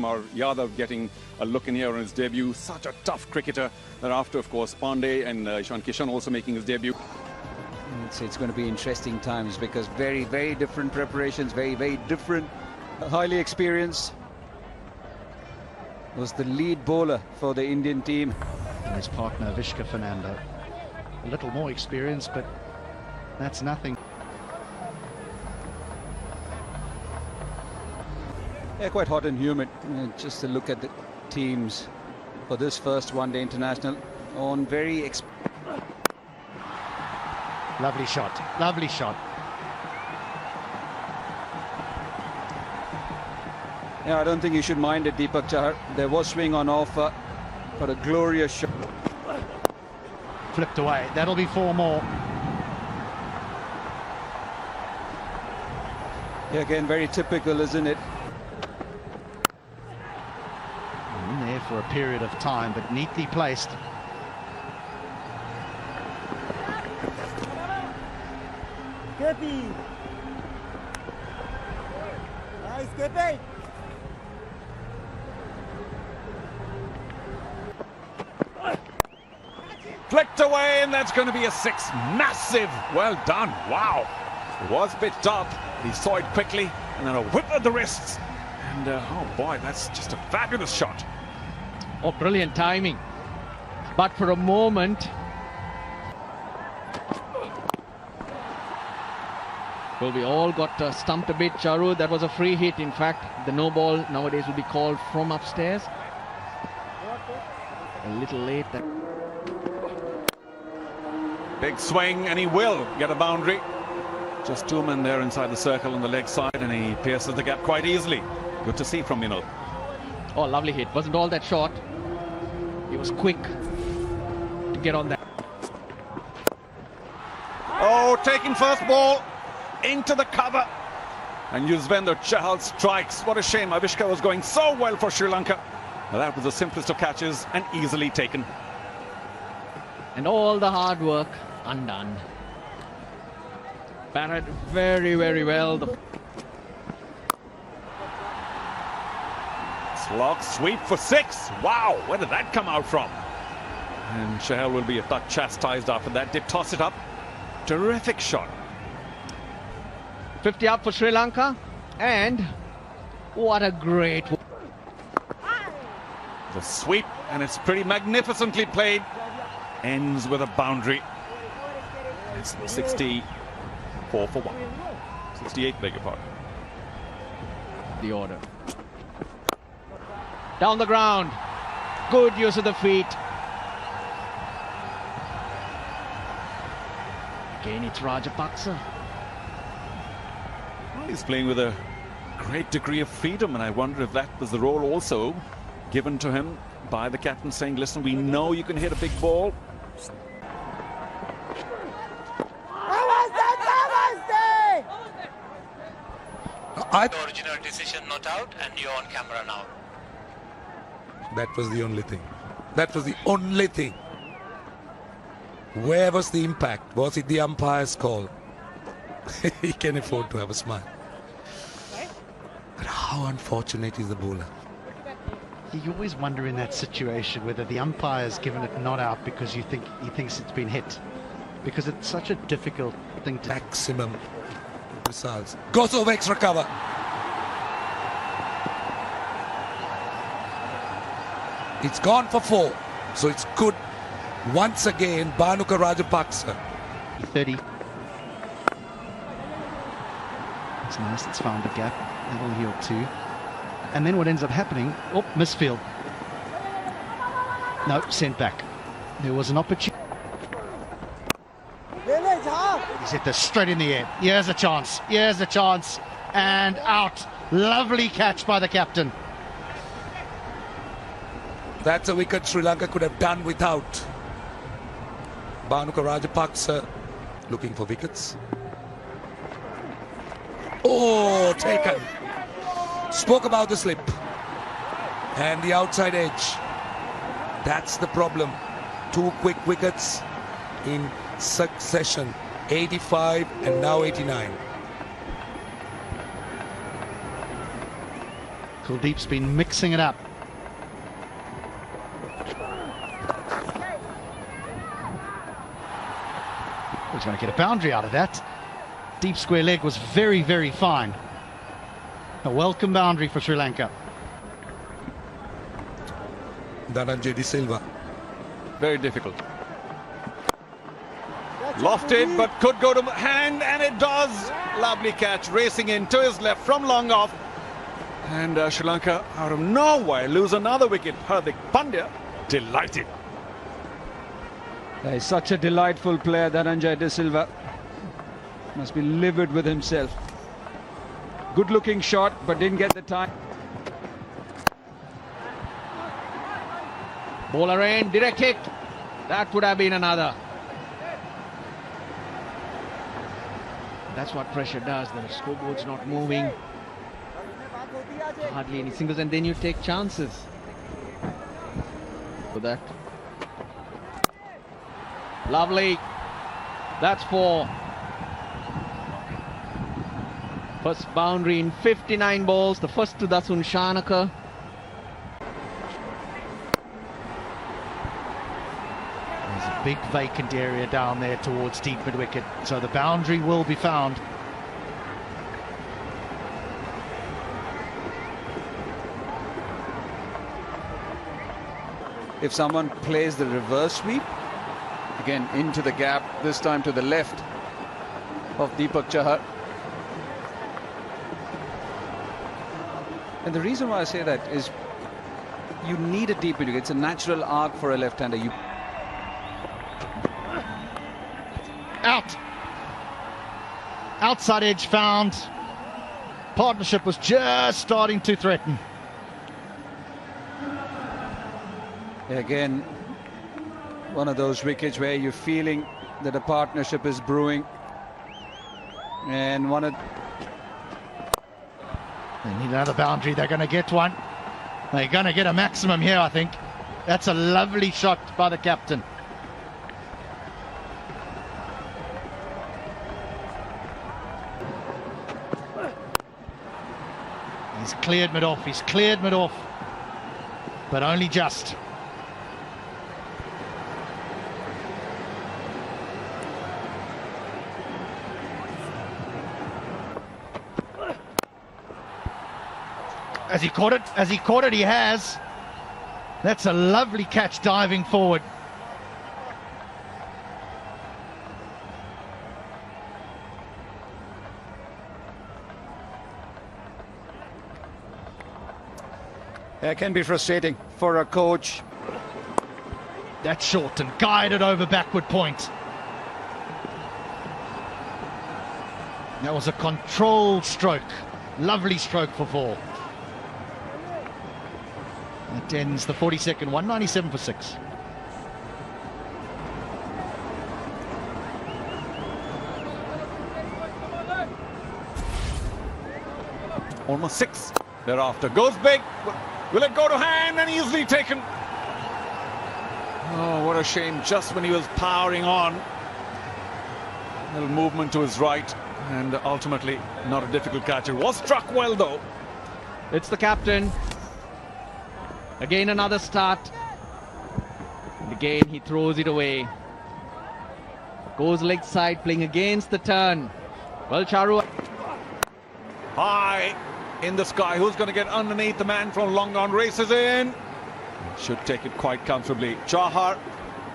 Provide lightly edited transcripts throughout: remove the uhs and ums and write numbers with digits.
Or Yadav getting a look in here on his debut. Such a tough cricketer. Thereafter, of course, Pandey and Ishan Kishan also making his debut. It's going to be interesting times because very, very different preparations, very, very different. Highly experienced. Was the lead bowler for the Indian team. And his partner, Vishka Fernando. A little more experience, but that's nothing. Yeah, quite hot and humid. Just a look at the teams for this first one-day international on very... Lovely shot, lovely shot. Yeah, I don't think you should mind it, Deepak Chahar. There was swing on offer, but a glorious shot. Flipped away, that'll be 4 more. Yeah, again, very typical, isn't it? In there for a period of time, but neatly placed. Skippy! Nice Skippy! Flicked away, and that's going to be a 6. Massive. Well done. Wow. It was a bit tough. He saw it quickly, and then a whip at the wrists. And, oh boy, that's just a fabulous shot. Oh, brilliant timing. But for a moment... Well, we all got stumped a bit, Charu. That was a free hit. In fact, the no ball nowadays will be called from upstairs. A little late. Big swing, and he will get a boundary. Just 2 men there inside the circle on the leg side, and he pierces the gap quite easily. Good to see from Minal. Oh, lovely hit. Wasn't all that short. He was quick to get on that. Oh, taking first ball into the cover. And Yuzvendra Chahal strikes. What a shame. Avishka was going so well for Sri Lanka. Well, that was the simplest of catches and easily taken. And all the hard work undone. Batted very, very well. Slog sweep for 6. Wow, where did that come out from? And Chahal will be a touch chastised after that. Did toss it up. Terrific shot. 50 up for Sri Lanka. And what a great... The sweep, and it's pretty magnificently played. Ends with a boundary. It's 64 for 1. 68, beg your pardon. The order. Down the ground. Good use of the feet. Again, it's Rajapaksa. Well, he's playing with a great degree of freedom, and I wonder if that was the role also given to him by the captain, saying, listen, we know you can hit a big ball. The original decision not out, and you're on camera now. That was the only thing. That was the only thing. Where was the impact? Was it the umpire's call? He can afford to have a smile. But how unfortunate is the bowler? You always wonder in that situation whether the umpire's given it not out because he thinks it's been hit. Because it's such a difficult thing to... Maximum results. Goes over extra cover. It's gone for 4. So it's good. Once again, Bhanuka Rajapaksa. 30. It's nice, it's found a gap. That'll heal too. And then what ends up happening, oh, misfield. No, sent back. There was an opportunity. He's hit this straight in the air. Here's a chance. Here's a chance. And out. Lovely catch by the captain. That's a wicket Sri Lanka could have done without. Bhanuka Rajapaksa looking for wickets. Oh, taken. Spoke about the slip. And the outside edge. That's the problem. 2 quick wickets in succession. 85 and now 89. Kuldeep's been mixing it up. He's going to get a boundary out of that. Deep square leg was very, very fine. A welcome boundary for Sri Lanka. Dhananjay De Silva. Very difficult. Lofted, but could go to hand, and it does. Lovely catch, racing in to his left from long off. And Sri Lanka, out of nowhere, lose another wicket. Hardik Pandya, delighted. He's such a delightful player, Dhananjay De Silva. Must be livid with himself. Good looking shot, but didn't get the time. Bowler in, direct hit. That would have been another. That's what pressure does. The scoreboard's not moving. Hardly any singles, and then you take chances. For that. Lovely. That's 4. First boundary in 59 balls. The first to Dasun Shanaka. There's a big vacant area down there towards deep mid-wicket, so the boundary will be found. If someone plays the reverse sweep, again into the gap, this time to the left of Deepak Chahar. And the reason why I say that is you need a deep mid-wicket. It's a natural arc for a left-hander. Out. Outside edge found. Partnership was just starting to threaten. Again, one of those wickets where you're feeling that a partnership is brewing. And They need another boundary. They're going to get one. They're going to get a maximum here, I think. That's a lovely shot by the captain. He's cleared mid-off. He's cleared mid-off. But only just. Has he caught it? Has he caught it? He has. That's a lovely catch diving forward. It can be frustrating for a coach. That's short and guided over backward point. That was a controlled stroke. Lovely stroke for 4. That ends the 42nd, 197 for 6. Almost 6 thereafter. Goes big. Will it go to hand, and easily taken? Oh, what a shame. Just when he was powering on. A little movement to his right, and ultimately not a difficult catch. It was struck well, though. It's the captain. Again another start. And again he throws it away. Goes leg side, playing against the turn. Well, Charu. High in the sky. Who's going to get underneath? The man from long on races in. Should take it quite comfortably. Chahar,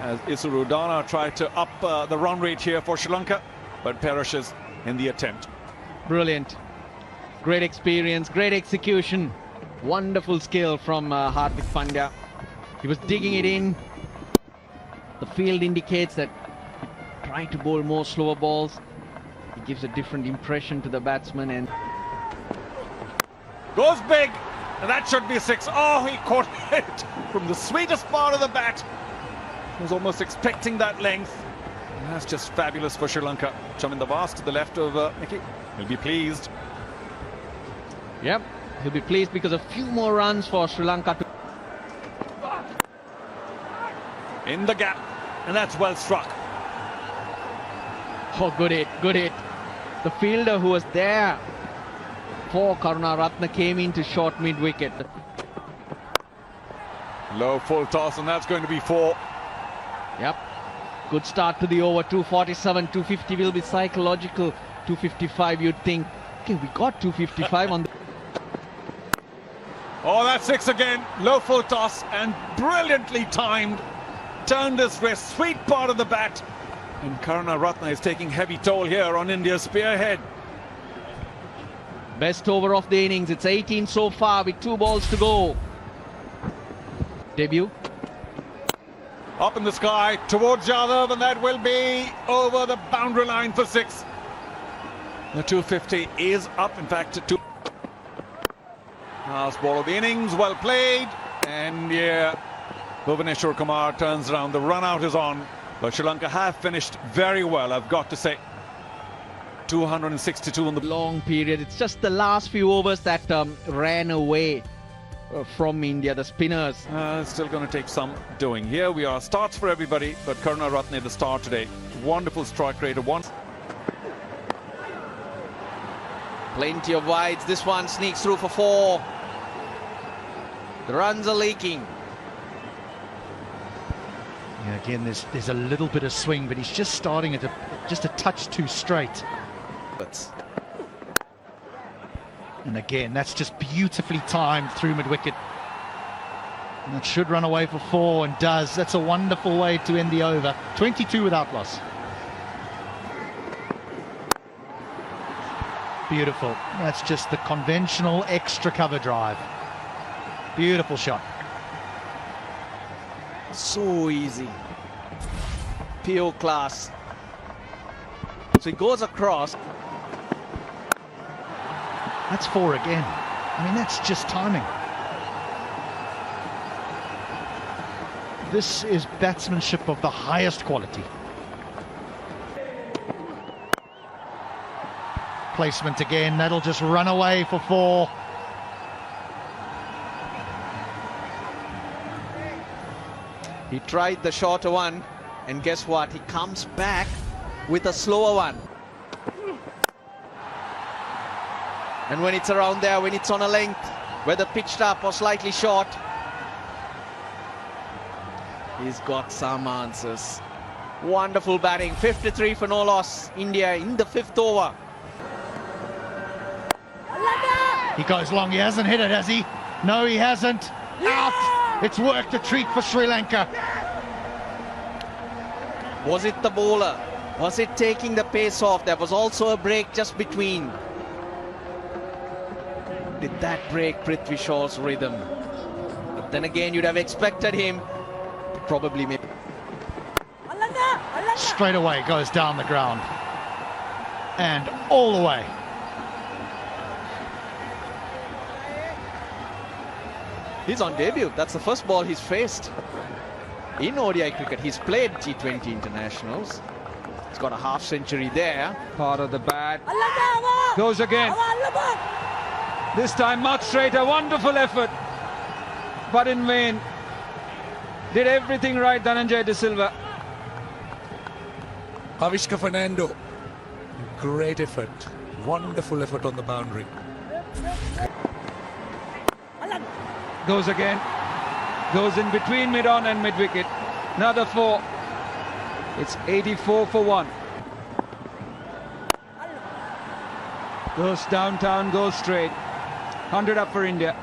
as Isuru Dana tried to up the run rate here for Sri Lanka, but perishes in the attempt. Brilliant. Great experience, great execution. Wonderful skill from Hardik Pandya. He was digging it in. The field indicates that trying to bowl more slower balls. He gives a different impression to the batsman, and Goes big, and that should be 6. Oh, he caught it from the sweetest part of the bat. He was almost expecting that length. And that's just fabulous for Sri Lanka. Chaminda Vas to the left of Mickey. He'll be pleased. yep, he'll be pleased because a few more runs for Sri Lanka to In the gap, and that's well struck. Oh, good hit, good hit. The fielder who was there 4. Karunaratne came into short mid-wicket. Low full toss, and that's going to be 4. Yep. Good start to the over. 247, 250 will be psychological. 255 you'd think. Okay, we got 255 on the... Oh, that's 6 again. Low full toss and brilliantly timed. Turned his wrist, sweet part of the bat. And Karunaratne is taking heavy toll here on India's spearhead. Best over of the innings. It's 18 so far with 2 balls to go. Debut. Up in the sky towards Yadav, and that will be over the boundary line for 6. The 250 is up, in fact, to 2. Last ball of the innings, well played. And yeah, Bhuvaneshwar Kumar turns around. The run out is on. But Sri Lanka have finished very well, I've got to say. 262 in the Long period. It's just the last few overs that ran away from India, the spinners. Still going to take some doing. Here we are. Starts for everybody, but Karunaratne the star today. Wonderful strike rate of 1. Plenty of wides. This one sneaks through for 4. The runs are leaking. Yeah, again, there's a little bit of swing, but he's just starting at just a touch too straight. And again, that's just beautifully timed through mid-wicket. And that should run away for 4, and does. That's a wonderful way to end the over. 22 without loss. Beautiful. That's just the conventional extra cover drive. Beautiful shot. So easy. Pure class. So he goes across. That's 4 again. I mean, that's just timing. This is batsmanship of the highest quality. Placement again. That'll just run away for 4. He tried the shorter one, and guess what? He comes back with a slower one. And when it's around there, when it's on a length, whether pitched up or slightly short, he's got some answers. Wonderful batting. 53 for no loss. India in the 5th over. He goes long. He hasn't hit it, has he? No, he hasn't. Out. It's worked a treat for Sri Lanka. Was it the bowler? Was it taking the pace off? There was also a break just between. Did that break Prithvi Shaw's rhythm? But then again, you'd have expected him to probably make. Straight away goes down the ground. And all the way. He's on debut. That's the first ball he's faced in ODI cricket. He's played T20 internationals. He's got a half century there. Part of the bat. Goes again. This time much straighter. Wonderful effort. But in vain. Did everything right, Dhananjay De Silva. Avishka Fernando. Great effort. Wonderful effort on the boundary. Goes again. Goes in between mid-on and mid-wicket. Another 4. It's 84 for 1. Goes downtown, goes straight. 100 up for India.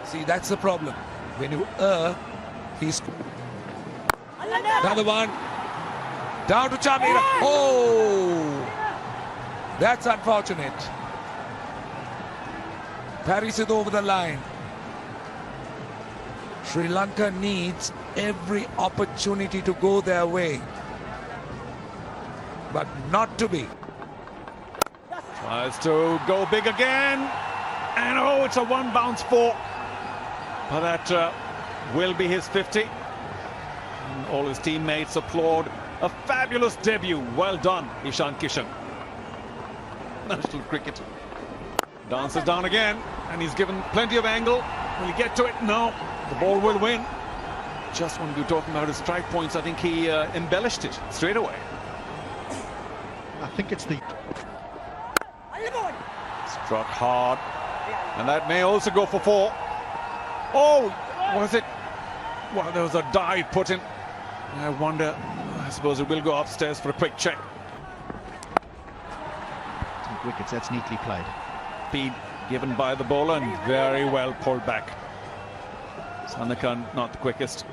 See, that's the problem. When you err, he's... Another one. Down to Chamira. Oh! That's unfortunate. Parries it over the line. Sri Lanka needs every opportunity to go their way. But not to be. Tries to go big again. And oh, it's a 1 bounce 4. But that will be his 50. And all his teammates applaud. A fabulous debut. Well done, Ishan Kishan. National cricket. Dances down again. And he's given plenty of angle. Will he get to it? No. The ball will win. Just when we were talking about his strike points, I think he embellished it straight away. I think it's the... Struck hard. And that may also go for 4. Oh, was it? Well, there was a dive put in. I wonder, I suppose it will go upstairs for a quick check. Take wickets, that's neatly played. Speed given by the bowler and very well pulled back. Sandakan not the quickest,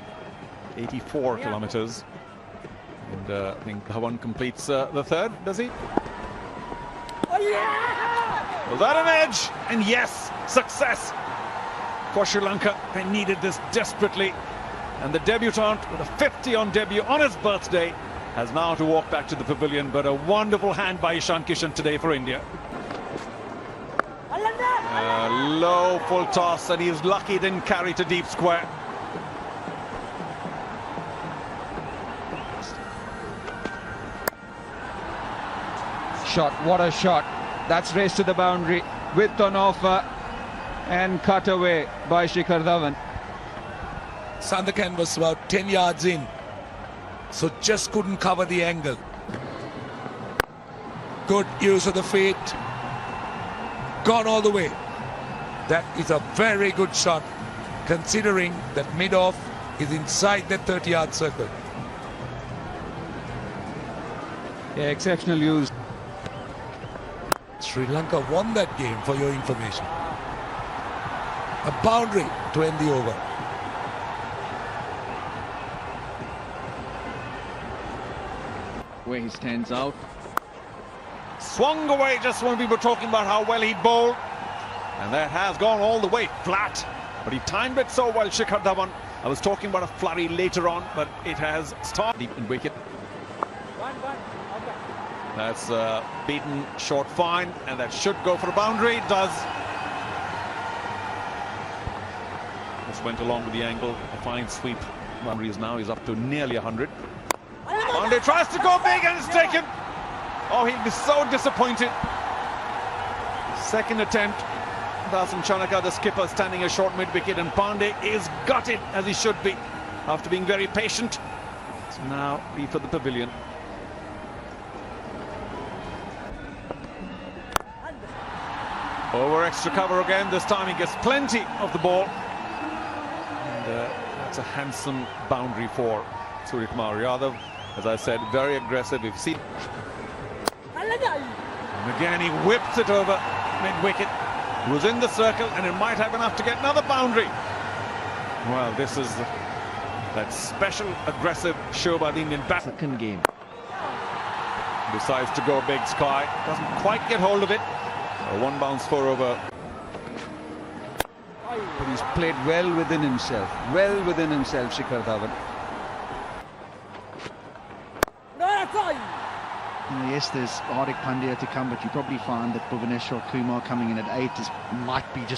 84 kilometers. And I think Dhawan completes the third, does he? Was that an edge? And yes, success for Sri Lanka. They needed this desperately. And the debutant with a 50 on debut on his birthday has now to walk back to the pavilion. But a wonderful hand by Ishan Kishan today for India. Low full toss, and he's lucky he didn't carry to deep square. Shot, what a shot. That's raced to the boundary, width on offer, and cut away by Shikhar Dhawan. Sandakan was about 10 yards in, so just couldn't cover the angle. Good use of the feet. Gone all the way. That is a very good shot, considering that mid-off is inside the 30-yard circle. Yeah, exceptional use. Sri Lanka won that game, for your information. A boundary to end the over. Where he stands out. Swung away, just when we were talking about how well he bowled. And that has gone all the way flat. But he timed it so well, Shikhar Dhawan. I was talking about a flurry later on, but it has started deep in wicket. That's beaten short fine, and that should go for a boundary. It does. Just went along with the angle. A fine sweep. Boundary is now, he's up to nearly 100. Pandey tries to go big and it's taken. Oh, he'll be so disappointed. Second attempt. Dasan Chanaka, the skipper, standing a short mid-wicket, and Pandey is gutted, as he should be, after being very patient. So now be for the pavilion. Over extra cover again. This time he gets plenty of the ball. And that's a handsome boundary for Suryakumar Yadav. As I said, very aggressive. We've seen. And again, he whips it over mid-wicket. He was in the circle, and it might have enough to get another boundary. Well, this is that special aggressive show by the Indian batsman. Second game. Decides to go big, Sky. Doesn't quite get hold of it. A one bounce 4 over. But he's played well within himself, Shikhar Dhawan. Yes, there's Hardik Pandya to come, but you probably find that Bhuvaneshwar Kumar coming in at 8 might be just